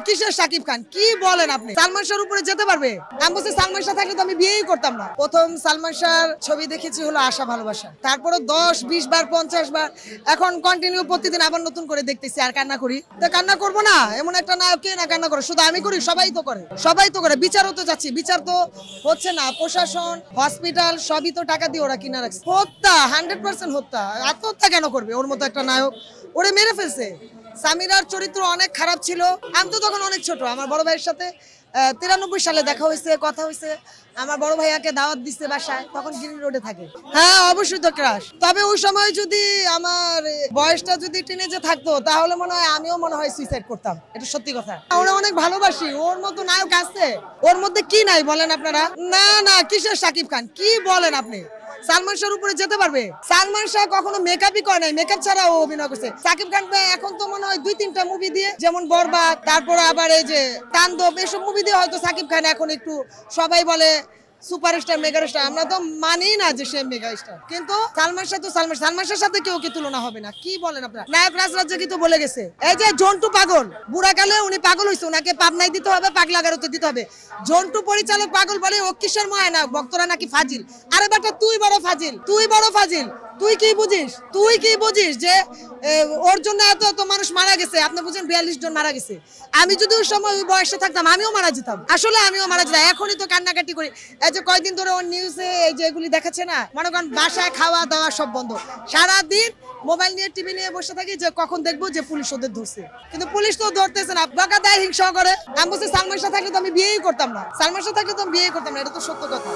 কিসের শাকিব খান কি বলেন আপনি? সালমান শাহর উপরে যেতে পারবে? আমি বলছি সালমান শাহ থাকলে তো আমি বিয়েই করতাম না। প্রথম সালমান শাহর ছবি দেখেছি হলো আশা ভালোবাসা, তারপরে 10-20 বার 50 বার, এখন কন্টিনিউ প্রতিদিন আবার নতুন করে দেখতেছি। আর কান্না করি? তো কান্না করবো না? এমন একটা নায়ক কে না কান্না করে? শুধু আমি করি? সবাই তো করে, সবাই তো করে। বিচারও তো যাচ্ছি, বিচার তো হচ্ছে না। প্রশাসন, হসপিটাল সবই তো টাকা দিয়ে ওরা কিনা রাখছে। হত্যা 100% হত্যা। আত্মহত্যা কেন করবে? ওর মতো একটা নায়ক ওরে মেরে ফেলছে। সামিরার চরিত্র অনেক খারাপ ছিল। আমি তো তখন অনেক ছোট। আমার বড় ভাইয়ের সাথে 93 সালে দেখা হয়েছে, কথা হয়েছে। আমার বড় ভাইয়াকে দাওয়াত দিচ্ছে বাসায়, তখন গ্রিন রোডে থাকে। হ্যাঁ অবশ্যই তো ক্রাশ। তবে ওই সময় যদি আমার বয়সটা যদি টিনেজে থাকতো তাহলে মনে হয় আমিও মনে হয় সুইসাইড করতাম। এটা সত্যি কথা। ওরা অনেক ভালোবাসি। ওর মতো নায়ক আছে? ওর মধ্যে কি নাই বলেন আপনারা? না না, কিসের শাকিব খান কি বলেন আপনি? সালমান শাহর উপরে যেতে পারবে? সালমান শাহ কখনো মেকআপই করে নাই, মেকআপ ছাড়া ও অভিনয় করছে। সাকিব খান এখন তো মনে হয় 2-3টা মুভি দিয়ে, যেমন বরবাদ, তারপর আবার এই যে তাণ্ডব, এসব মুভি দিয়ে হয়তো সাকিব খান এখন একটু সবাই বলে সুপারস্টার মেগাস্টার। আমরা তো মানি না যে সে মেগাস্টার, কিন্তু সালমান শাহ তো সালমান শাহের সাথে কেউ কি তুলনা হবে না? কি বলেন আপনারা? নায়ক রাজরাজ্য কি তো বলে গেছে, এই যে জন্টু পাগল, বুড়াকালে উনি পাগল হইছে, ওনাকে পাবনায় দিতে হবে, পাগলাগারোতে দিতে হবে। জন্টু পরিচালক পাগল বলে ও কিসের মহানায়ক? ভক্তরা নাকি ফাজিল। আরে বেটা তুই বড় ফাজিল, তুই বড় ফাজিল। তুই কি বুঝিস? তুই কি বুঝিস যে ওর জন্য এত এত মানুষ মারা গেছে? আপনি বুঝেন 42 জন মারা গেছে। আমি যদি ওই সময় ওই বয়সে থাকতাম আমিও মারা যেতাম। আসলে আমিও মারা যেতাম। এখনই তো কান্নাকাটি করি। এই যে কয়েকদিন ধরে ওর নিউজে এই যে এগুলি দেখাচ্ছে না, মনে করেন বাসায় খাওয়া দাওয়া সব বন্ধ, সারাদিন মোবাইল নিয়ে টিভি নিয়ে বসে থাকি যে কখন দেখবো যে পুলিশ ওদের ধরছে। কিন্তু পুলিশ তো ধরতেছে না, বকা দেয়, হিংসা করে। আমি বলছি সালমান শাহ থাকলে তো আমি বিয়েই করতাম না। সালমান শাহ থাকলে তো আমি বিয়েই করতাম না। এটা তো সত্য কথা।